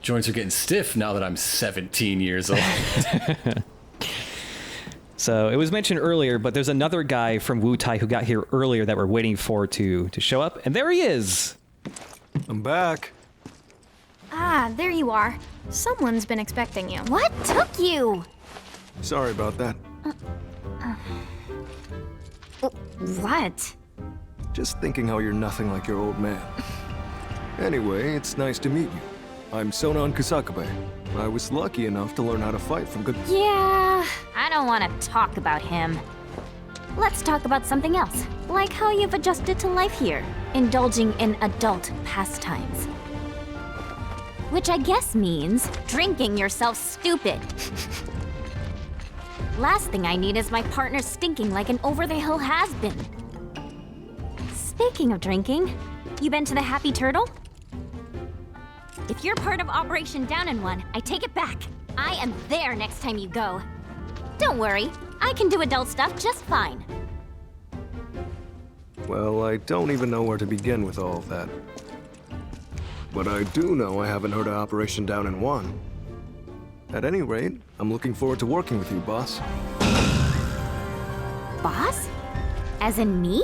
Joints are getting stiff now that I'm 17 years old. So it was mentioned earlier, but there's another guy from Wutai who got here earlier that we're waiting for to show up, and there he is. I'm back. Ah, there you are. Someone's been expecting you. What took you? Sorry about that. What? Just thinking how you're nothing like your old man. Anyway, it's nice to meet you. I'm Sonan Kusakabe. I was lucky enough to learn how to fight from good... Yeah, I don't want to talk about him. Let's talk about something else, like how you've adjusted to life here, indulging in adult pastimes. Which I guess means drinking yourself stupid. Last thing I need is my partner stinking like an over-the-hill has-been. Speaking of drinking, you been to the Happy Turtle? If you're part of Operation Down in One, I take it back. I am there next time you go. Don't worry, I can do adult stuff just fine. Well, I don't even know where to begin with all of that. But I do know I haven't heard of Operation Down in One. At any rate, I'm looking forward to working with you, boss. Boss? As in me?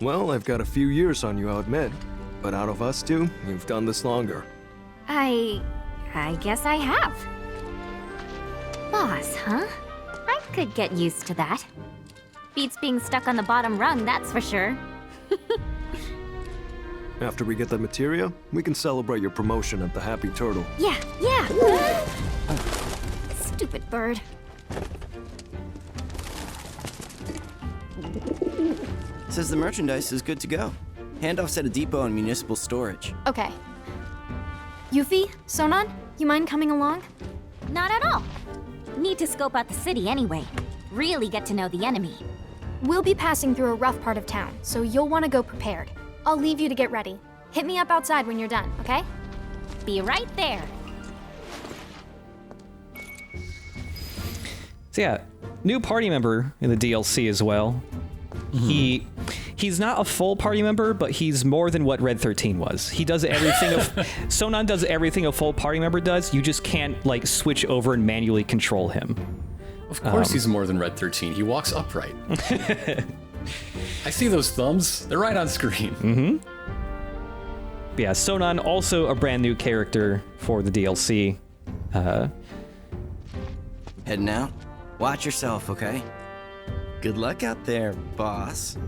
Well, I've got a few years on you, I'll admit. But out of us two, you've done this longer. I guess I have. Boss, huh? I could get used to that. Beats being stuck on the bottom rung, that's for sure. After we get the materia, we can celebrate your promotion at the Happy Turtle. Yeah. Stupid bird. Says the merchandise is good to go. Handoffs at a depot and municipal storage. Okay. Yuffie, Sonan, you mind coming along? Not at all. Need to scope out the city anyway. Really get to know the enemy. We'll be passing through a rough part of town, so you'll want to go prepared. I'll leave you to get ready. Hit me up outside when you're done, okay? Be right there. So yeah, new party member in the DLC as well. He's not a full party member, but he's more than what Red 13 was. He does everything. Sonan does everything a full party member does. You just can't like switch over and manually control him. Of course he's more than Red 13. He walks upright. I see those thumbs. They're right on screen. Yeah, Sonan, also a brand new character for the DLC. Heading out? Watch yourself, okay? Good luck out there, boss.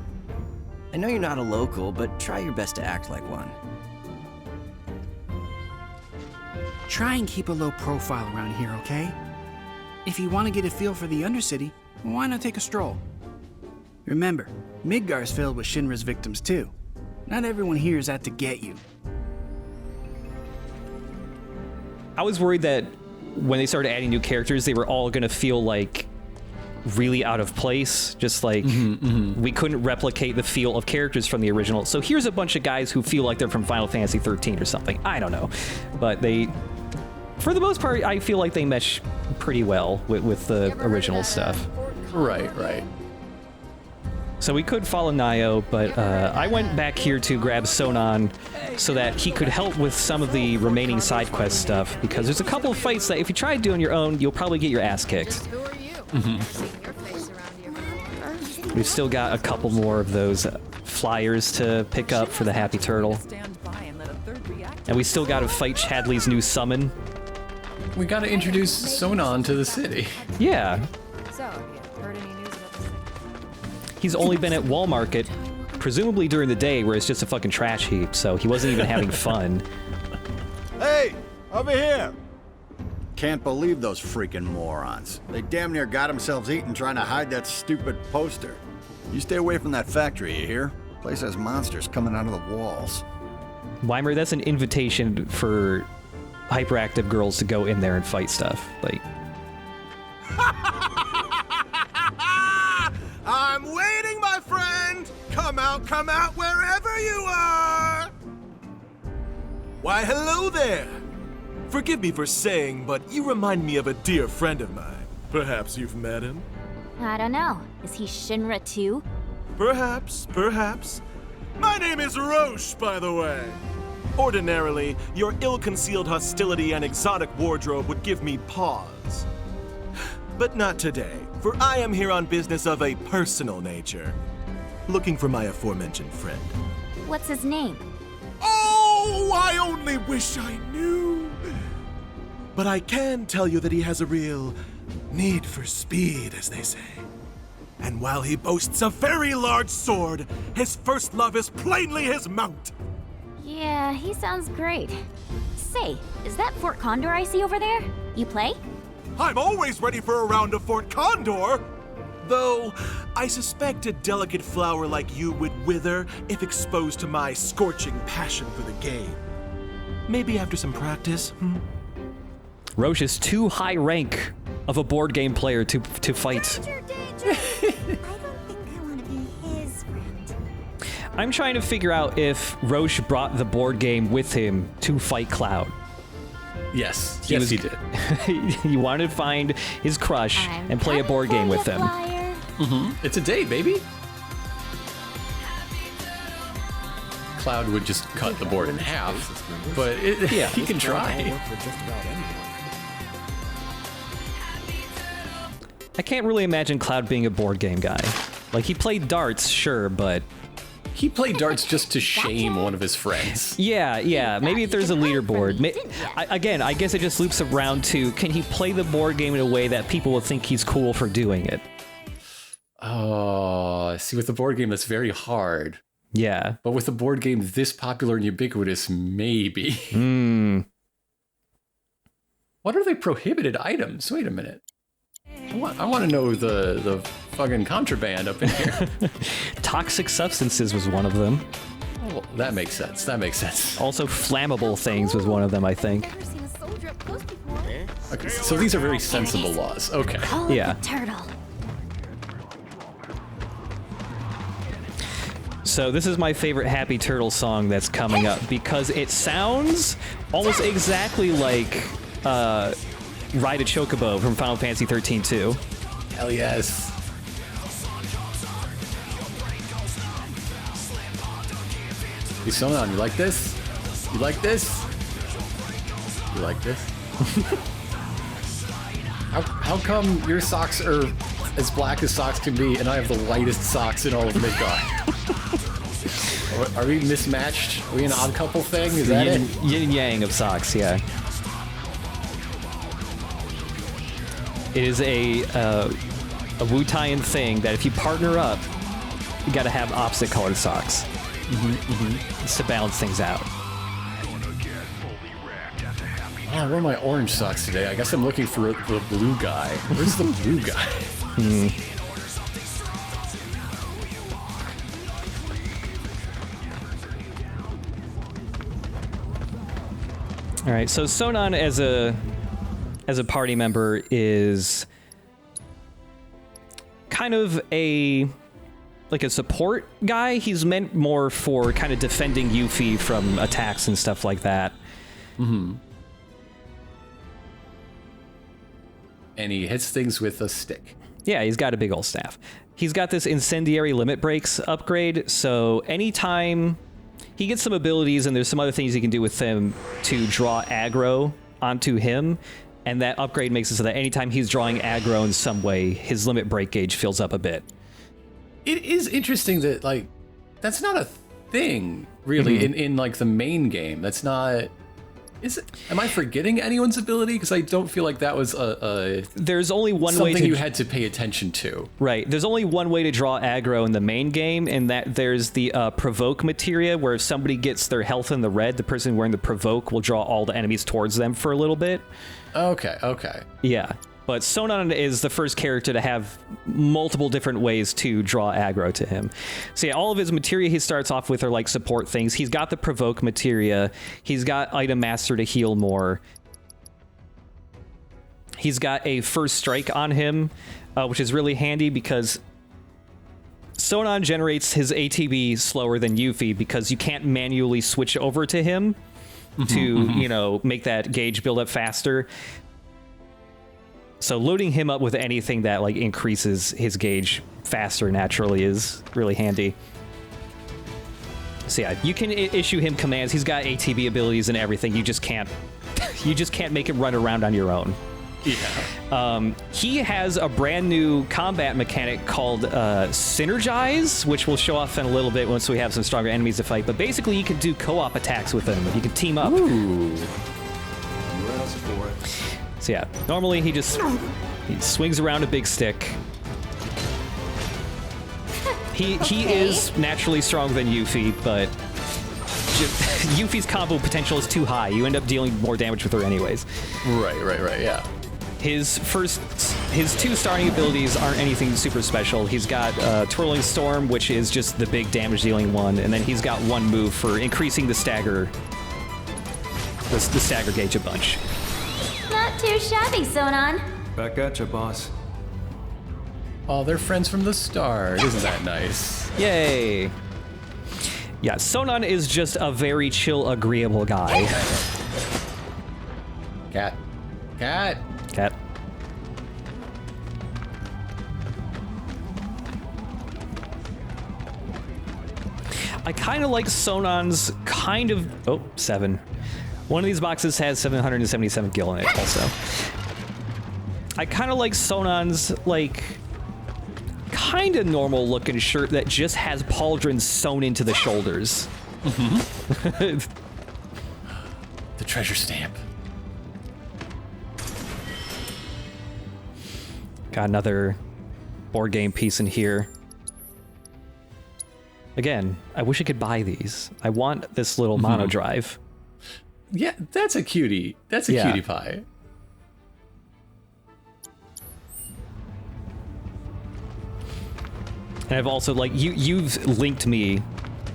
I know you're not a local, but try your best to act like one. Try and keep a low profile around here, okay? If you want to get a feel for the Undercity, why not take a stroll? Remember, Midgar's filled with Shinra's victims too. Not everyone here is out to get you. I was worried that when they started adding new characters, they were all gonna feel like really out of place, just like we couldn't replicate the feel of characters from the original. So here's a bunch of guys who feel like they're from Final Fantasy 13 or something. I don't know, but they, for the most part, I feel like they mesh pretty well with the original stuff. Right. So we could follow Nayo, but I went back here to grab Sonan so that he could help with some of the remaining side quest stuff, because there's a couple of fights that if you try to do on your own, you'll probably get your ass kicked. We've still got a couple more of those flyers to pick up for the Happy Turtle. And we still gotta fight Chadley's new summon. We gotta introduce Sonan to the city. Yeah. So, have you heard any news about this? He's only been at Walmart, presumably during the day where it's just a fucking trash heap, so he wasn't even having fun. Hey, over here! Can't believe those freaking morons. They damn near got themselves eaten trying to hide that stupid poster. You stay away from that factory, you hear? Place has monsters coming out of the walls. Weimer, that's an invitation for hyperactive girls to go in there and fight stuff. Like, I'm waiting, my friend! Come out, wherever you are! Why, hello there! Forgive me for saying, but you remind me of a dear friend of mine. Perhaps you've met him? I don't know. Is he Shinra too? Perhaps. My name is Roche, by the way. Ordinarily, your ill-concealed hostility and exotic wardrobe would give me pause. But not today, for I am here on business of a personal nature. Looking for my aforementioned friend. What's his name? Oh, I only wish I knew. But I can tell you that he has a real need for speed, as they say. And while he boasts a very large sword, his first love is plainly his mount. Yeah, he sounds great. Say, is that Fort Condor I see over there? You play? I'm always ready for a round of Fort Condor. Though, I suspect a delicate flower like you would wither if exposed to my scorching passion for the game. Maybe after some practice, Roche is too high rank of a board game player to fight. I don't think I want to be his friend. I'm trying to figure out if Roche brought the board game with him to fight Cloud. Yes, He he did. He wanted to find his crush and play a board game with him. It's a date, baby. Cloud would just cut the board in half, but he can try. I can't really imagine Cloud being a board game guy. Like, he played darts, sure, but... He played darts just to shame one of his friends. Yeah. Maybe if there's a leaderboard. Again, I guess it just loops around to, can he play the board game in a way that people will think he's cool for doing it? Oh, see, with the board game, that's very hard. Yeah. But with a board game this popular and ubiquitous, maybe. What are the prohibited items? Wait a minute. I want to know the fucking contraband up in here. Toxic substances was one of them. Oh, well, that makes sense. Also, flammable things was one of them, I think. Never seen a soldier up close before. Okay, so these are very sensible laws. Okay. Call it Yeah. the turtle. So this is my favorite Happy Turtle song that's coming up because it sounds almost exactly like Ride a Chocobo from Final Fantasy 13 2. Hell yes. Hey, Sonan, you like this? You like this? You like this? How come your socks are as black as socks can be, and I have the lightest socks in all of Midgard? Are we mismatched? Are we an odd couple thing? Is that it? Yin and yang of socks, yeah. It is a Wu-Taiyan thing that if you partner up, you gotta have opposite colored socks. Just to balance things out. Oh, I wore my orange socks today. I guess I'm looking for the blue guy. Where's the blue guy? All right, so Sonan as a party member is kind of a support guy. He's meant more for kind of defending Yuffie from attacks and stuff like that. And he hits things with a stick. Yeah, he's got a big old staff. He's got this incendiary limit breaks upgrade, so anytime he gets some abilities and there's some other things he can do with them to draw aggro onto him, and that upgrade makes it so that anytime he's drawing aggro in some way, his limit break gauge fills up a bit. It is interesting that, like, that's not a thing, really, in like, the main game. That's not... Is it? Am I forgetting anyone's ability? Because I don't feel like that was There's only one way something you had to pay attention to. Right. There's only one way to draw aggro in the main game, and that there's the provoke materia, where if somebody gets their health in the red, the person wearing the provoke will draw all the enemies towards them for a little bit. Okay. Yeah. But Sonan is the first character to have multiple different ways to draw aggro to him. So yeah, all of his materia he starts off with are like support things. He's got the provoke materia. He's got item master to heal more. He's got a first strike on him, which is really handy because Sonan generates his ATB slower than Yuffie because you can't manually switch over to him to, make that gauge build up faster. So loading him up with anything that like increases his gauge faster naturally is really handy. So yeah, you can issue him commands. He's got ATB abilities and everything. You just can't make him run around on your own. Yeah. He has a brand new combat mechanic called Synergize, which we'll show off in a little bit once we have some stronger enemies to fight. But basically, you can do co-op attacks with him. You can team up. Ooh. So yeah, normally he swings around a big stick. He is naturally stronger than Yuffie, but Yuffie's combo potential is too high. You end up dealing more damage with her anyways. Right, yeah. His two starting abilities aren't anything super special. He's got Twirling Storm, which is just the big damage dealing one, and then he's got one move for increasing the stagger gauge a bunch. Not too shabby, Sonan. Back at you, boss. Oh, they're friends from the start. Isn't that nice? Yay. Yeah, Sonan is just a very chill, agreeable guy. Cat. I kind of like Sonan's seven. One of these boxes has 777 gil in it also. I kind of like Sonan's, kind of normal looking shirt that just has pauldrons sewn into the shoulders. Mm-hmm. The treasure stamp. Got another board game piece in here. Again, I wish I could buy these. I want this little mono drive. Yeah, that's a cutie. That's a cutie pie. And I've also, you've linked me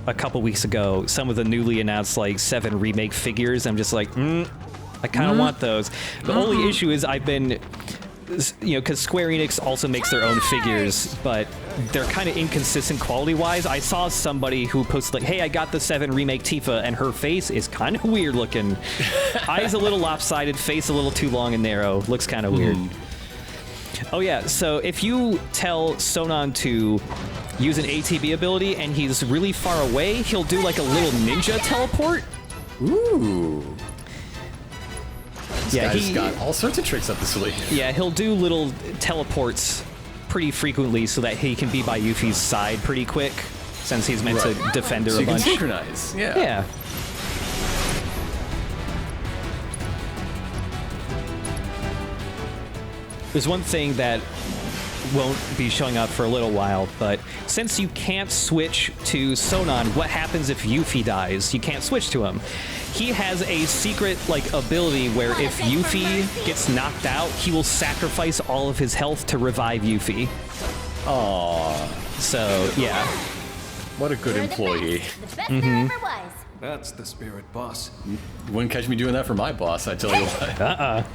a couple weeks ago some of the newly announced, VII Remake figures. I'm just like, I kind of want those. The only issue is I've been, because Square Enix also makes their own figures, but they're kind of inconsistent quality-wise. I saw somebody who posted, hey, I got the VII Remake Tifa, and her face is kind of weird looking. Eyes a little lopsided, face a little too long and narrow. Looks kind of weird. Oh yeah, so if you tell Sonan to use an ATB ability and he's really far away, he'll do a little ninja teleport. Ooh. He's got all sorts of tricks up the sleeve. Yeah, he'll do little teleports pretty frequently so that he can be by Yuffie's side pretty quick, since he's meant to defend her so a you bunch. Can synchronize. Yeah. There's one thing that won't be showing up for a little while, but since you can't switch to Sonan, what happens if Yuffie dies? You can't switch to him. He has a secret, ability where if Yuffie gets knocked out, he will sacrifice all of his health to revive Yuffie. Aww. So, yeah. What a good employee. The best there ever was. That's the spirit, boss. You wouldn't catch me doing that for my boss, I tell you what.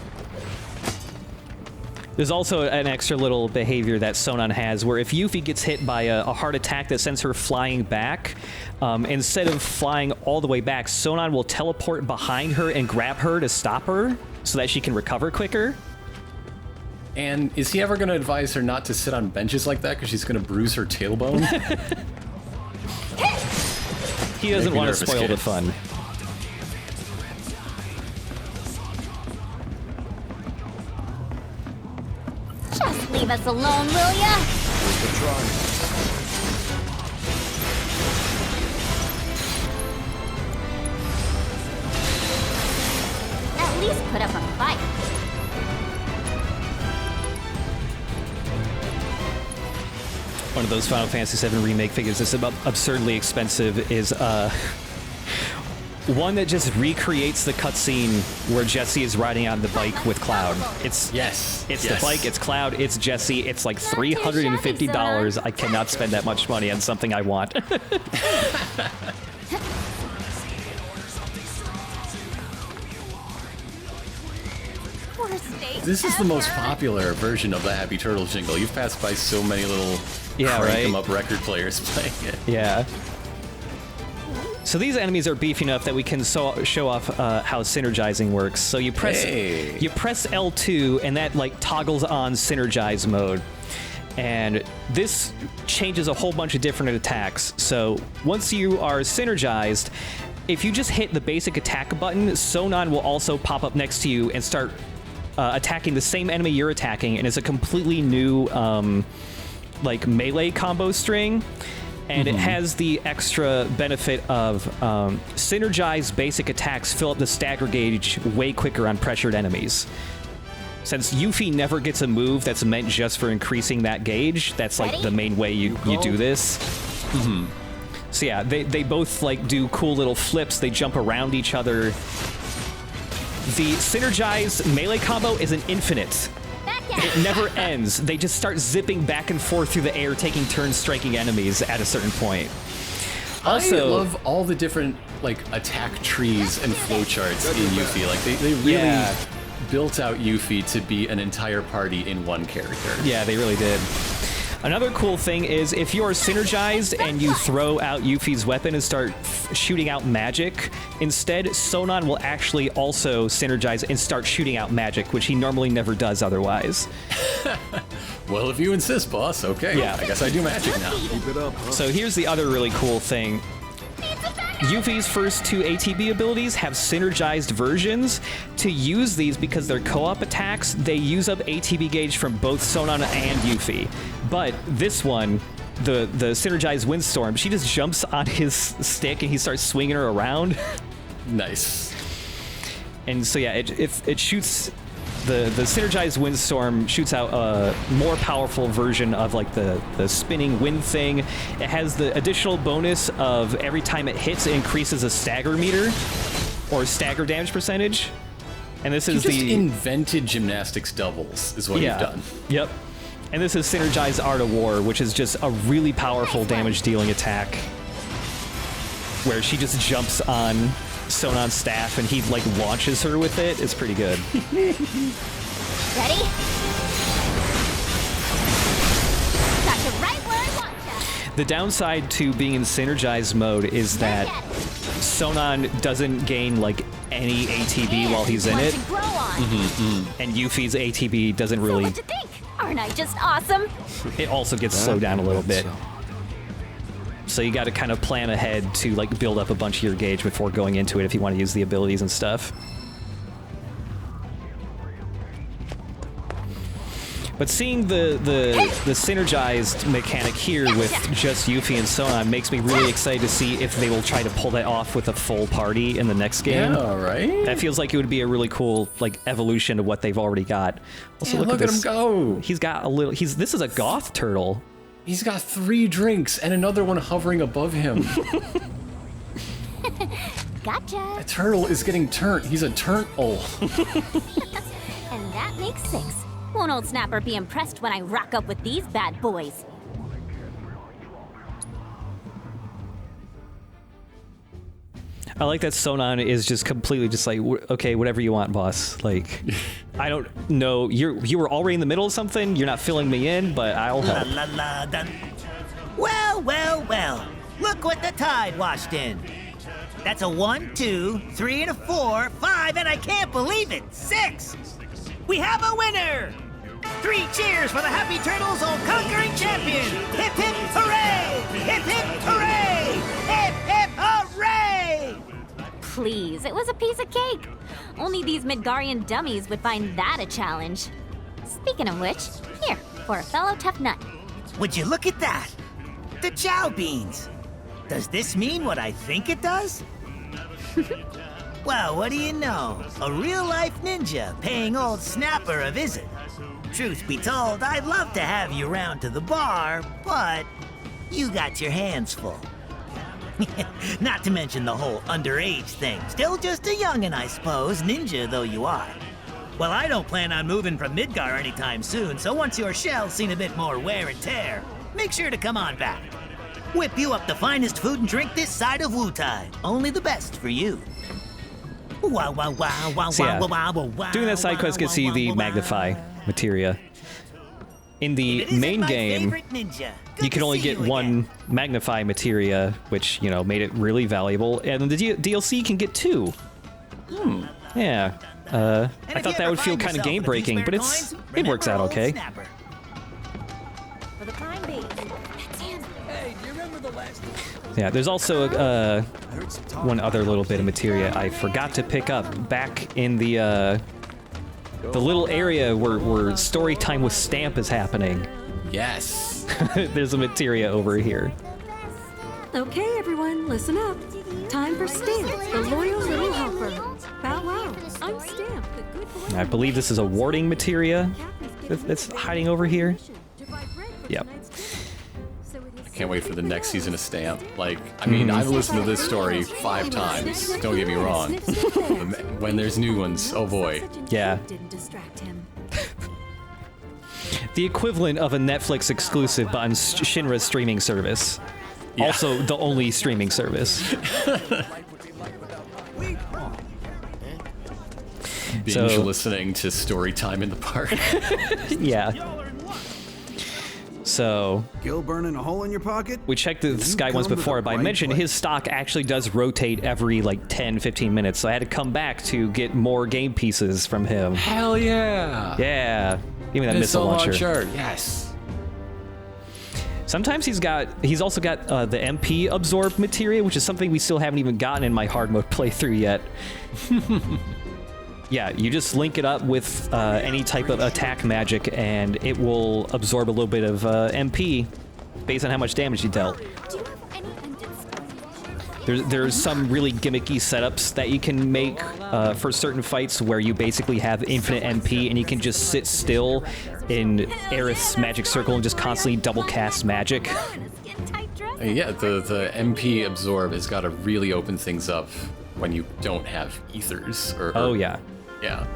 There's also an extra little behavior that Sonan has where if Yuffie gets hit by a heart attack that sends her flying back, instead of flying all the way back, Sonan will teleport behind her and grab her to stop her so that she can recover quicker. And is he ever going to advise her not to sit on benches like that because she's going to bruise her tailbone? He doesn't want to spoil the fun. Just leave us alone, will ya? At least put up a fight. One of those Final Fantasy VII Remake figures that's about absurdly expensive is one that just recreates the cutscene where Jesse is riding on the bike with Cloud. It's the bike, it's Cloud, it's Jesse. It's like $350. I cannot spend that much money on something I want. This is the most popular version of the Happy Turtle jingle. You've passed by so many little crank 'em up record players playing it. Yeah. So these enemies are beefy enough that we can show off how synergizing works. So you press L2 and that toggles on synergize mode. And this changes a whole bunch of different attacks. So once you are synergized, if you just hit the basic attack button, Sonan will also pop up next to you and start attacking the same enemy you're attacking, and it's a completely new like melee combo string. And it has the extra benefit of synergized basic attacks fill up the stagger gauge way quicker on pressured enemies. Since Yuffie never gets a move that's meant just for increasing that gauge, that's like the main way you do this. So yeah, they both like do cool little flips. They jump around each other. The synergized melee combo is an infinite. It never ends. They just start zipping back and forth through the air, taking turns striking enemies at a certain point. Also, I love all the different like attack trees and flowcharts in Yuffie. Like they really built out Yuffie to be an entire party in one character. Yeah, they really did. Another cool thing is if you are synergized and you throw out Yuffie's weapon and start shooting out magic, instead Sonan will actually also synergize and start shooting out magic, which he normally never does otherwise. Well, if you insist, boss, okay. Yeah. I guess I do magic now. Keep it up, huh? So here's the other really cool thing. Yuffie's first 2 ATB abilities have synergized versions. To use these, because they're co-op attacks, they use up ATB gauge from both Sonan and Yuffie. But this one, the synergized Windstorm, she just jumps on his stick and he starts swinging her around. Nice. And so yeah, it shoots... The synergized Windstorm shoots out a more powerful version of like the spinning wind thing. It has the additional bonus of every time it hits, it increases a stagger meter or stagger damage percentage. And this is you just invented gymnastics doubles, is what you've done. Yep. And this is synergized Art of War, which is just a really powerful damage dealing attack, where she just jumps on Sonan's staff and he like launches her with it. It's pretty good. Ready? Got you right where I want you. The downside to being in synergized mode is that Sonan doesn't gain like any ATB while he's in it. And Yuffie's ATB doesn't really... What you think? Aren't I just awesome? It also gets slowed down a little bit. So you got to kind of plan ahead to like build up a bunch of your gauge before going into it if you want to use the abilities and stuff. But seeing the synergized mechanic here with just Yuffie and Sonan makes me really excited to see if they will try to pull that off with a full party in the next game. Yeah, right? That feels like it would be a really cool like evolution of what they've already got. Also, look at him go. He's got a little. This is a goth turtle. He's got 3 drinks and another one hovering above him. Gotcha. A turtle is getting turnt. He's a turnt-ole. And that makes 6. Won't old Snapper be impressed when I rock up with these bad boys? I like that Sonan is just completely just like, okay, whatever you want, boss. Like, I don't know, you were already in the middle of something, you're not filling me in, but I'll help. La, la, la, dun. Well, well, well. Look what the tide washed in. That's a 1, 2, 3, and a 4, 5, and I can't believe it, 6! We have a winner! 3 cheers for the Happy Turtles, all-conquering champion! Hip, hip, hooray! Hip, hip, hooray! Hip, hip, hooray! Please, it was a piece of cake. Only these Midgarian dummies would find that a challenge. Speaking of which, here, for a fellow tough nut. Would you look at that? The Chow Beans! Does this mean what I think it does? Well, what do you know? A real-life ninja paying old Snapper a visit. Truth be told, I'd love to have you round to the bar, but you got your hands full. Not to mention the whole underage thing. Still just a youngin', I suppose, ninja though you are. Well, I don't plan on moving from Midgar anytime soon, so once your shell's seen a bit more wear and tear, make sure to come on back. Whip you up the finest food and drink this side of Wu-Tide. Only the best for you. Wow, wow, wow, wow, So yeah, wow, wow, wow, wow, doing that side quest gets you the Magnify materia. In the main game, you can only get 1 Magnify materia, which, you know, made it really valuable. And the DLC you can get 2. Yeah. I thought that would feel kind of game-breaking, but it works out okay. Yeah, there's also one other little bit of materia I forgot to pick up back in the little area where story time with Stamp is happening. Yes. There's a materia over here. Okay, everyone, listen up. Time for Stamp, the loyal little helper. Bow wow, I'm Stamp, the good boy. I believe this is a warding materia that's hiding over here. Yep. I can't wait for the next season of Stamp. Like, I mean, I've listened to this story 5 times. Don't get me wrong. When there's new ones, oh boy. Yeah. Didn't distract him. The equivalent of a Netflix exclusive, but on Shinra's streaming service. Yeah. Also, the only streaming service. Binge listening to story time in the park. Yeah. So Gil burning a hole in your pocket? we checked the Sky once before, but I mentioned his stock actually does rotate every like 10-15 minutes, so I had to come back to get more game pieces from him. Hell yeah! Yeah. Give me that missile launcher. Yes. Sometimes he's also got the MP absorb materia, which is something we still haven't even gotten in my hard mode playthrough yet. Yeah, you just link it up with any type of attack magic, and it will absorb a little bit of MP based on how much damage you dealt. There's some really gimmicky setups that you can make for certain fights where you basically have infinite MP and you can just sit still in Aerith's magic circle and just constantly double cast magic. Yeah, the MP absorb has got to really open things up when you don't have ethers. Oh yeah. Yeah.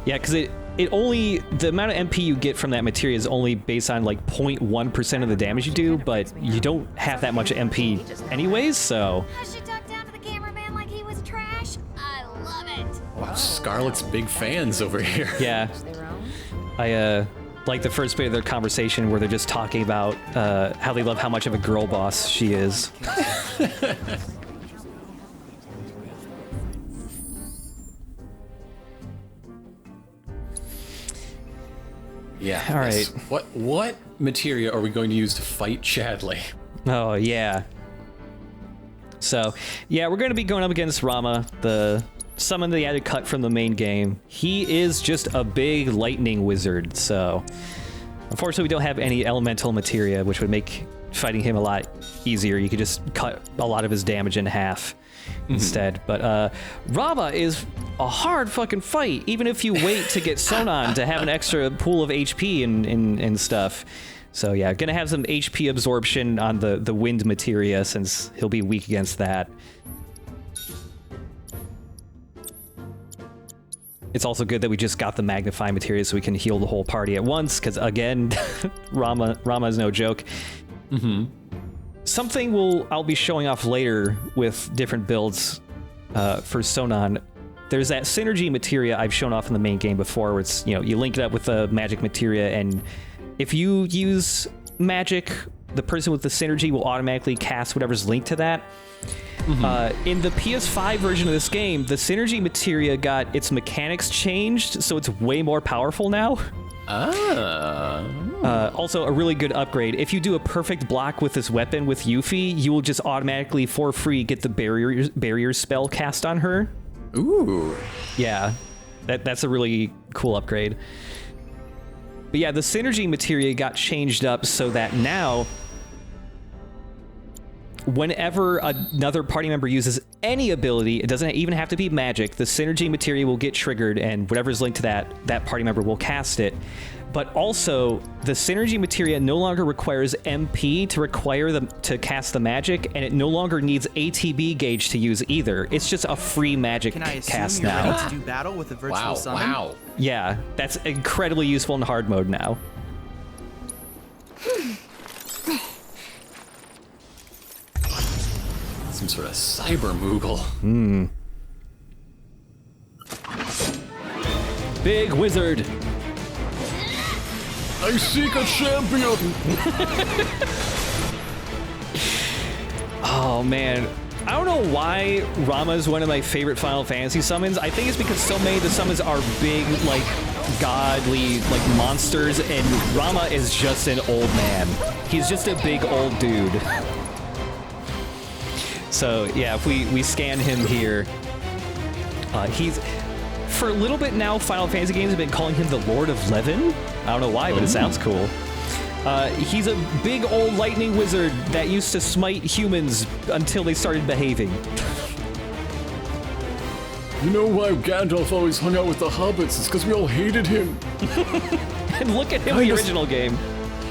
Yeah, because it only, the amount of MP you get from that materia is only based on like 0.1% of the damage you do, but you don't have that much MP anyways, so. Wow, Scarlet's big fans over here. Yeah. I like the first bit of their conversation where they're just talking about how they love how much of a girl boss she is. Yeah. All right. What materia are we going to use to fight Chadley? Oh, yeah. So, yeah, we're going to be going up against Ramuh, the summon they added cut from the main game. He is just a big lightning wizard, so unfortunately we don't have any elemental materia, which would make fighting him a lot easier. You could just cut a lot of his damage in half instead. But Ramuh is a hard fucking fight, even if you wait to get Sonan to have an extra pool of HP and stuff. So yeah, gonna have some HP absorption on the wind materia since he'll be weak against that. It's also good that we just got the magnify materia so we can heal the whole party at once, because again, Ramuh is no joke. Something I'll be showing off later with different builds for Sonan. There's that synergy materia I've shown off in the main game before, where it's, you link it up with the magic materia, and if you use magic, the person with the synergy will automatically cast whatever's linked to that. In the PS5 version of this game, the synergy materia got its mechanics changed, so it's way more powerful now. Also, a really good upgrade. If you do a perfect block with this weapon with Yuffie, you will just automatically, for free, get the barrier spell cast on her. Ooh. Yeah, that's a really cool upgrade. But yeah, the synergy materia got changed up so that now, whenever another party member uses any ability, it doesn't even have to be magic, the synergy materia will get triggered, and whatever's linked to that party member will cast it. But also, the synergy materia no longer requires MP to cast the magic, and it no longer needs ATB gauge to use either. It's just a free magic cast now. Ready to do battle with a virtual summon? Wow. Yeah, that's incredibly useful in hard mode now. Some sort of cyber moogle. Big wizard. I seek a champion! Oh man, I don't know why Ramuh is one of my favorite Final Fantasy summons. I think it's because so many of the summons are big, like, godly, like, monsters, and Ramuh is just an old man. He's just a big old dude. So yeah, if we scan him here, he's for a little bit now. Final Fantasy games have been calling him the Lord of Levin. I don't know why, but it sounds cool. He's a big old lightning wizard that used to smite humans until they started behaving. You know why Gandalf always hung out with the hobbits? It's because we all hated him. And look at him in the original game.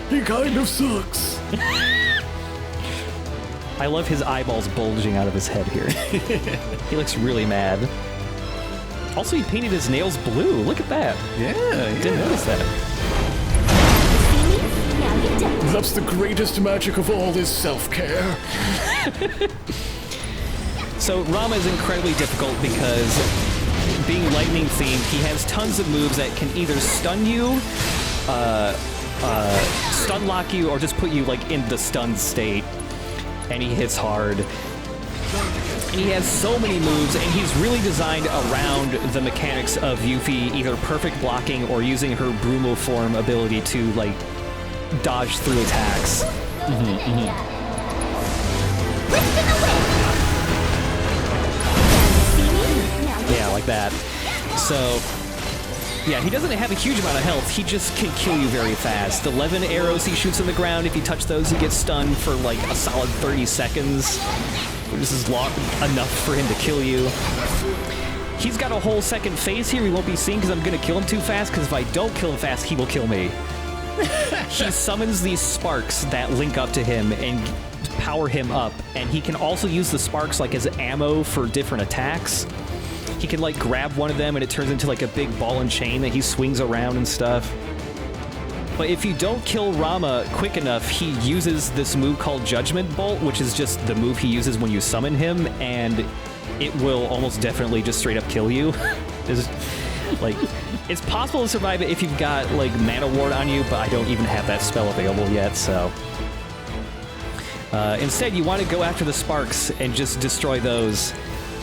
He kind of sucks. I love his eyeballs bulging out of his head here. He looks really mad. Also, he painted his nails blue. Look at that. Yeah, Didn't notice that. That's the greatest magic of all is self-care. So Ramuh is incredibly difficult because being lightning themed, he has tons of moves that can either stun you, stun lock you, or just put you like in the stunned state. And he hits hard. And he has so many moves, and he's really designed around the mechanics of Yuffie either perfect blocking or using her Ramuh form ability to like dodge through attacks. Yeah, like that. So, yeah, he doesn't have a huge amount of health. He just can kill you very fast. The 11 arrows he shoots on the ground, if you touch those, he gets stunned for like a solid 30 seconds. This is enough for him to kill you. He's got a whole second phase here we won't be seeing because I'm going to kill him too fast, because if I don't kill him fast, he will kill me. He summons these sparks that link up to him and power him up, and he can also use the sparks like as ammo for different attacks. He can like grab one of them and it turns into like a big ball and chain that he swings around and stuff. But if you don't kill Ramuh quick enough, he uses this move called Judgment Bolt, which is just the move he uses when you summon him, and it will almost definitely just straight up kill you. It's possible to survive it if you've got like Mana Ward on you, but I don't even have that spell available yet, so. Instead, you want to go after the sparks and just destroy those.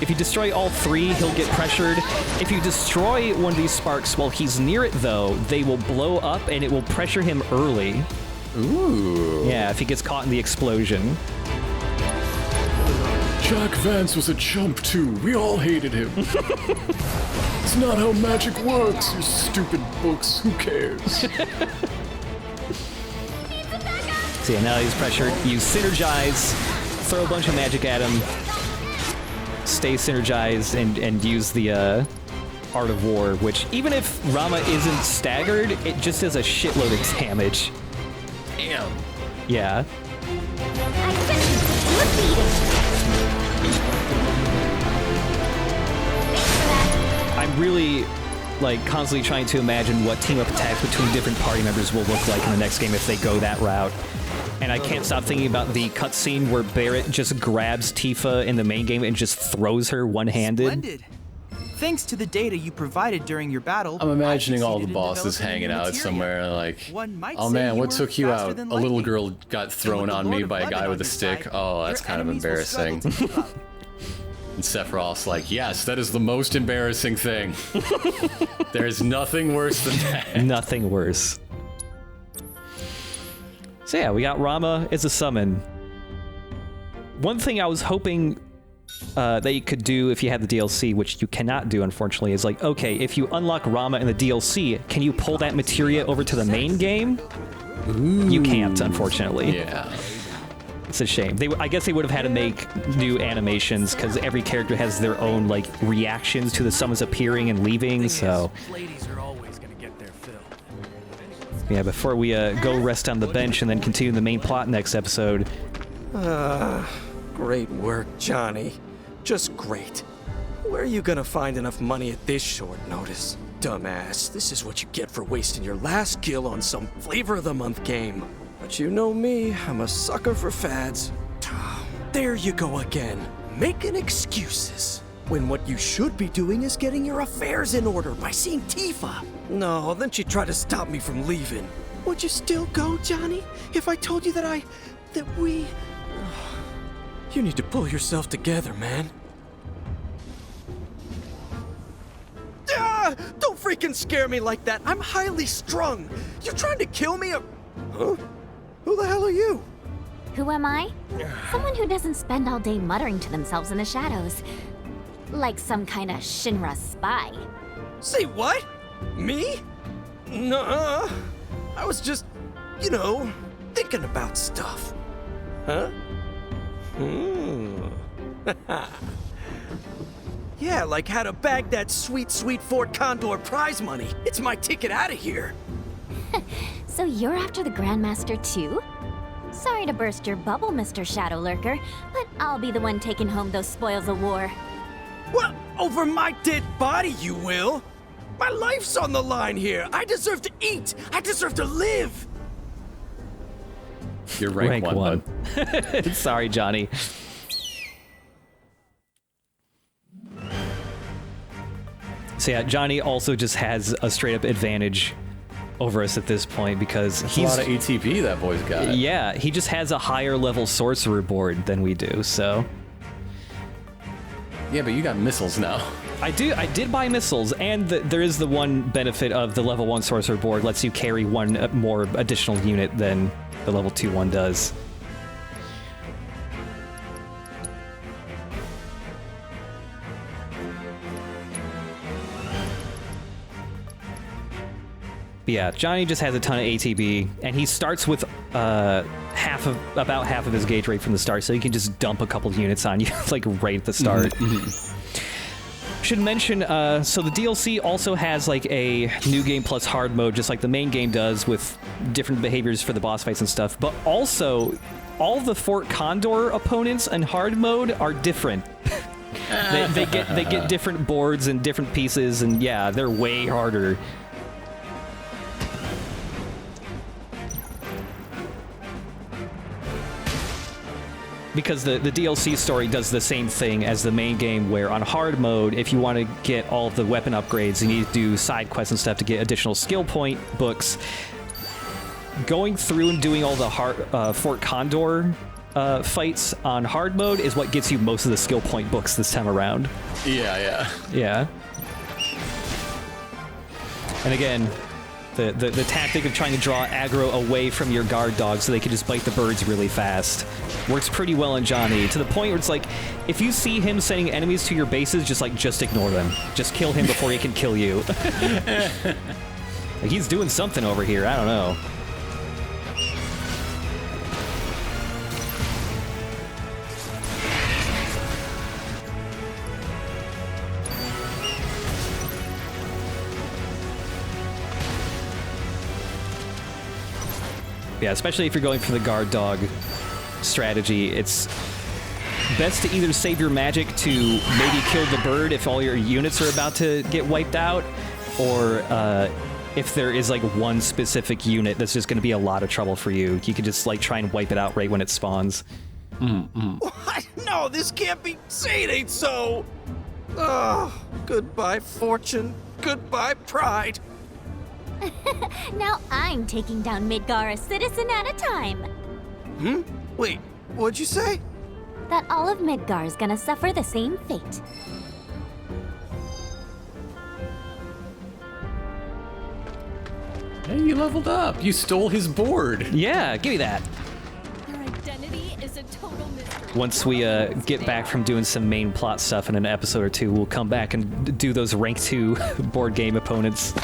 If you destroy all three, he'll get pressured. If you destroy one of these sparks while he's near it, though, they will blow up and it will pressure him early. Ooh. Yeah, if he gets caught in the explosion. Jack Vance was a chump, too. We all hated him. It's not how magic works, you stupid books. Who cares? So yeah, now he's pressured. You synergize, throw a bunch of magic at him, stay synergized, and use the Art of War, which even if Ramuh isn't staggered, it just does a shitload of damage. Damn. Yeah. I'm really like constantly trying to imagine what team-up attacks between different party members will look like in the next game if they go that route. And I can't stop thinking about the cutscene where Barrett just grabs Tifa in the main game and just throws her one-handed. Splendid. Thanks to the data you provided during your battle, I'm imagining all the bosses hanging out somewhere like, oh man, what took you out? A little girl got thrown on me by a guy with a stick. Oh, that's kind of embarrassing. And Sephiroth's like, yes, that is the most embarrassing thing. There's nothing worse than that. Nothing worse. So yeah, we got Ramuh as a summon. One thing I was hoping that you could do if you had the DLC, which you cannot do, unfortunately, is like, okay, if you unlock Ramuh in the DLC, can you pull that materia over to the main game? Ooh. You can't, unfortunately. Yeah. It's a shame. I guess they would have had to make new animations, because every character has their own, like, reactions to the summons appearing and leaving, so... Yeah, before we go rest on the bench and then continue the main plot next episode. Great work, Johnny. Just great. Where are you gonna find enough money at this short notice? Dumbass, this is what you get for wasting your last kill on some Flavor of the Month game. But you know me, I'm a sucker for fads. There you go again, making excuses. When what you should be doing is getting your affairs in order by seeing Tifa. No, then she'd try to stop me from leaving. Would you still go, Johnny, if I told you that we... You need to pull yourself together, man. Ah! Don't freaking scare me like that. I'm highly strung. You trying to kill me or... Huh? Who the hell are you? Who am I? Someone who doesn't spend all day muttering to themselves in the shadows. Like some kind of Shinra spy. Say what? Me? Nuh-uh. I was just, you know, thinking about stuff. Huh? Yeah, like how to bag that sweet, sweet Fort Condor prize money. It's my ticket out of here. So you're after the Grandmaster too? Sorry to burst your bubble, Mr. Shadow Lurker, but I'll be the one taking home those spoils of war. What? Over my dead body, you will? My life's on the line here. I deserve to eat. I deserve to live. You're rank one. Bud. Sorry, Johnny. So yeah, Johnny also just has a straight up advantage over us at this point because he's a lot of ATP that boy's got. Yeah, he just has a higher level sorcerer board than we do, so. Yeah, but you got missiles now. I did buy missiles, and there is the one benefit of the level 1 sorcerer board, lets you carry one more additional unit than the level 2 one does. But yeah, Johnny just has a ton of ATB, and he starts with about half of his gauge rate from the start, so he can just dump a couple units on you, like right at the start. Should mention, so the DLC also has like a new game plus hard mode, just like the main game does, with different behaviors for the boss fights and stuff. But also, all the Fort Condor opponents in hard mode are different. they get different boards and different pieces, and yeah, they're way harder. Because the DLC story does the same thing as the main game, where on hard mode, if you want to get all of the weapon upgrades, you need to do side quests and stuff to get additional skill point books. Going through and doing all the Fort Condor fights on hard mode is what gets you most of the skill point books this time around. Yeah. And again, the tactic of trying to draw aggro away from your guard dog so they can just bite the birds really fast works pretty well in Johnny, to the point where it's like, if you see him sending enemies to your bases, just ignore them. Just kill him before he can kill you. Like, he's doing something over here, I don't know. Yeah, especially if you're going for the guard dog strategy, it's best to either save your magic to maybe kill the bird if all your units are about to get wiped out, or if there is like one specific unit that's just going to be a lot of trouble for you, you can just like try and wipe it out right when it spawns. What? No, this can't be. Say it ain't so. Oh, goodbye fortune, goodbye pride. Now I'm taking down Midgar a citizen at a time. Wait, what'd you say? That all of Midgar is gonna suffer the same fate. Hey, you leveled up. You stole his board. Yeah, give me that. Your identity is a total mystery. Once we get back from doing some main plot stuff in an episode or two, we'll come back and do those rank 2 board game opponents.